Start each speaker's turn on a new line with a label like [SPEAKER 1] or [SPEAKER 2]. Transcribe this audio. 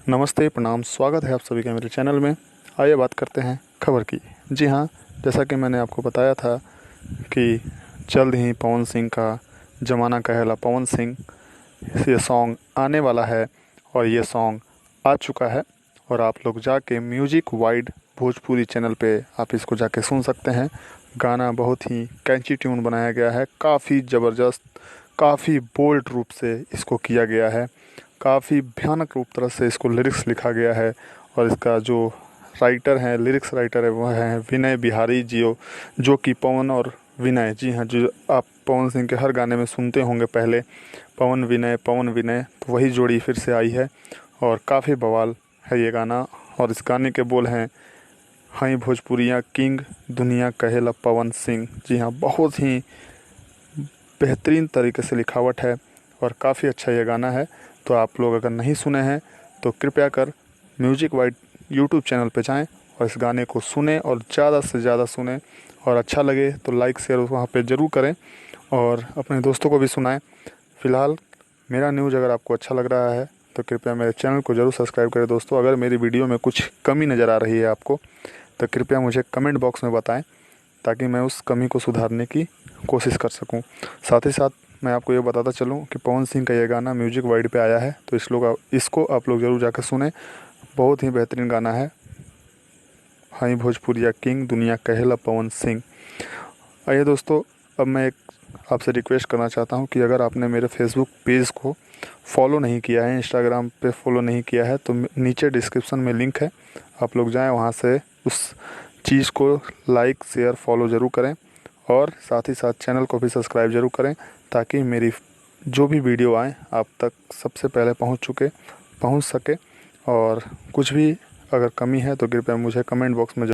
[SPEAKER 1] नमस्ते, प्रणाम, स्वागत है आप सभी का मेरे चैनल में। आइए बात करते हैं खबर की। जी हाँ, जैसा कि मैंने आपको बताया था कि जल्द ही पवन सिंह का ज़माना कहेला पवन सिंह ये सॉन्ग आने वाला है और ये सॉन्ग आ चुका है और आप लोग जाके म्यूजिक वाइड भोजपुरी चैनल पे आप इसको जाके सुन सकते हैं। गाना बहुत ही कैची ट्यून बनाया गया है, काफ़ी ज़बरदस्त, काफ़ी बोल्ड रूप से इसको किया गया है, काफ़ी भयानक रूप तरह से इसको लिरिक्स लिखा गया है। और इसका जो राइटर है, लिरिक्स राइटर है, वह है विनय बिहारी जी, जो कि पवन और विनय, जी हाँ, जो आप पवन सिंह के हर गाने में सुनते होंगे पहले, पवन विनय, तो वही जोड़ी फिर से आई है और काफ़ी बवाल है ये गाना। और इस गाने के बोल हैं, हई भोजपुरिया किंग दुनिया कहेला पवन सिंह। जी हाँ, बहुत ही बेहतरीन तरीके से लिखावट है और काफ़ी अच्छा ये गाना है। तो आप लोग अगर नहीं सुने हैं तो कृपया कर म्यूजिक वाइड यूट्यूब चैनल पे जाएं और इस गाने को सुने और ज़्यादा से ज़्यादा सुने और अच्छा लगे तो लाइक शेयर वहाँ पे ज़रूर करें और अपने दोस्तों को भी सुनाएं। फ़िलहाल मेरा न्यूज़ अगर आपको अच्छा लग रहा है तो कृपया मेरे चैनल को ज़रूर सब्सक्राइब करें दोस्तों। अगर मेरी वीडियो में कुछ कमी नज़र आ रही है आपको तो कृपया मुझे कमेंट बॉक्स में बताएं ताकि मैं उस कमी को सुधारने की कोशिश कर सकूं। साथ ही साथ मैं आपको ये बताता चलूं कि पवन सिंह का ये गाना म्यूजिक वाइड पे आया है, तो इसको आप लोग ज़रूर जाकर सुने। बहुत ही बेहतरीन गाना है, हाई भोजपुरिया किंग दुनिया कहेला पवन सिंह। आइए दोस्तों, अब मैं एक आपसे रिक्वेस्ट करना चाहता हूं कि अगर आपने मेरे फेसबुक पेज को फॉलो नहीं किया है, इंस्टाग्राम पे फॉलो नहीं किया है, तो नीचे डिस्क्रिप्शन में लिंक है, आप लोग जाएं वहां से उस चीज़ को लाइक शेयर फॉलो ज़रूर करें और साथ ही साथ चैनल को भी सब्सक्राइब ज़रूर करें ताकि मेरी जो भी वीडियो आए आप तक सबसे पहले पहुंच सके। और कुछ भी अगर कमी है तो कृपया मुझे कमेंट बॉक्स में